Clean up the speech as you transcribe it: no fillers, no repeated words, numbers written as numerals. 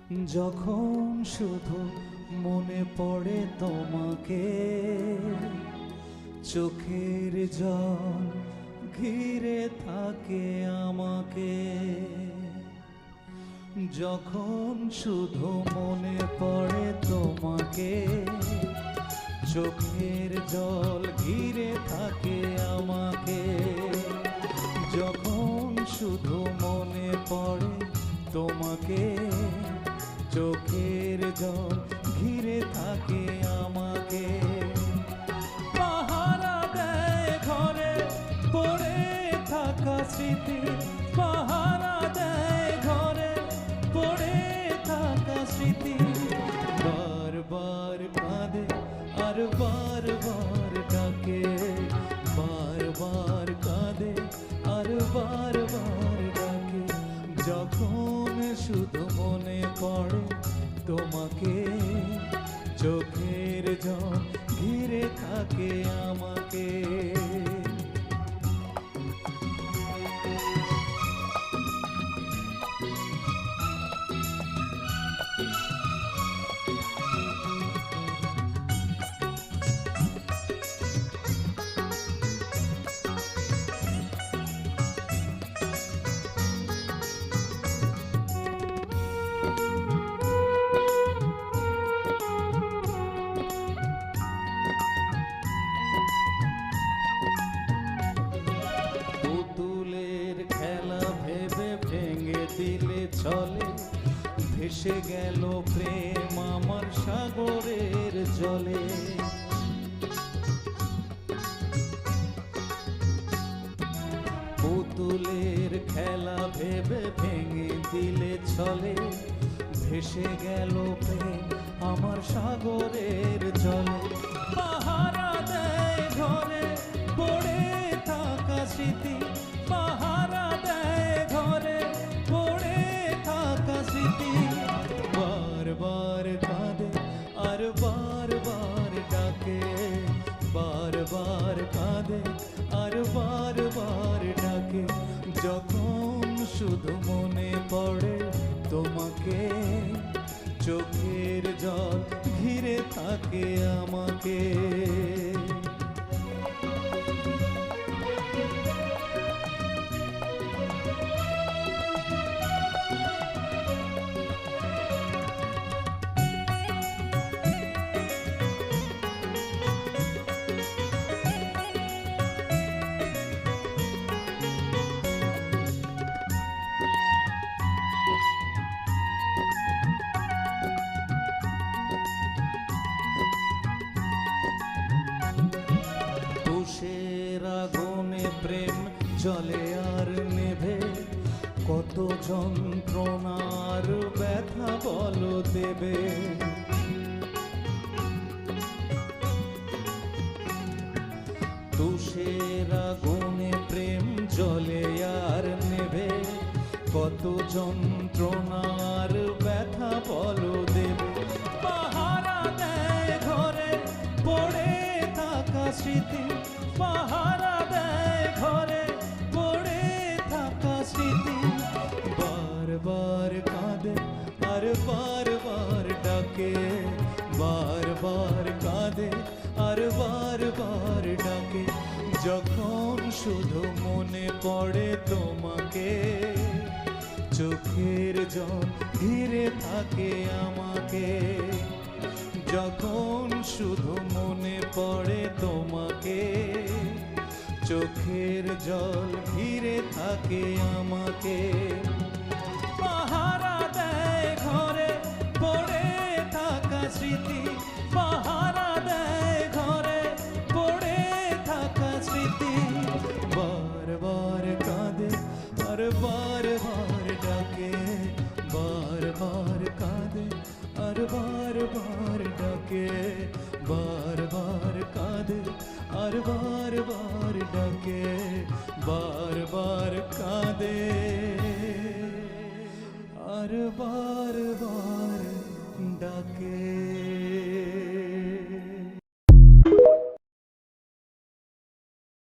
যখন শুধু মনে পড়ে তোমাকে, চোখের জল ঘিরে থাকে আমাকে। যখন শুধু মনে পড়ে তোমাকে, চোখের জল ঘিরে থাকে আমাকে। যখন শুধু মনে পড়ে তোমাকে, চোখের জল ঘিরে থাকে আমাকে। পাহারা দেয় ঘরে পড়ে থাকা স্মৃতি, পাহারা দেয় ঘরে পড়ে থাকা স্মৃতি। বারবার কাঁদে আর বারবার ডাকে, বারবার কাঁদে আর বারবার ডাকে। যখন শুধু মনে পড়ে তোমাকে, চোখের জল ঘিরে থাকে আমাকে। পুতুলের খেলা ভেবে ভেঙে দিলে চলে, ভেসে গেল প্রেম আমার সাগরের জলে। পুতুলের খেলা ভেবে ভেঙে দিলে চলে, ভেসে গেল প্রেম আমার সাগরের জলে। পাহারা দেয় ঘরে পড়ে থাকা স্মৃতি, পাহারা দেয় ঘরে পড়ে থাকা স্মৃতি। বারবার কাঁদে আর বারবার ডাকে, বারবার কাঁদে আর বারবার ডাকে। যখন শুধু মনে পড়ে তোমাকে, চোখের জল ঘিরে থাকে আমাকে। তুষের আগুনে প্রেম জলে আর নেভে, কত যন্ত্রণার ব্যথা বলো দেবে। তুষের আগুনে প্রেম জলে আর নেভে, কত যন্ত্রণার ব্যথা বলো দেবে। পাহারা দেয় ঘরে পড়ে থাকা স্মৃতি, পাহারা দেয় ঘরে পড়ে থাকা স্মৃতি। বারবার কাঁদে আর বারবার ডাকে, বারবার কাঁদে আর বারবার ডাকে। যখন শুধু মনে পড়ে তোমাকে, চোখের জল ঘিরে থাকে আমাকে। যখন শুধু মনে পড়ে তোমাকে, চোখের জল ঘিরে থাকে আমাকে। পাহারা দেয় ঘরে পড়ে থাকা স্মৃতি, পাহারা দেয় ঘরে পড়ে থাকা স্মৃতি। বারবার কাঁদে আর বারবার ডাকে, বারবার কাঁদে আর বারবার ডাকে। বারবার কাঁদে আর বারবার ডাকে, বারবার কাঁদে আর বারবার ডাকে।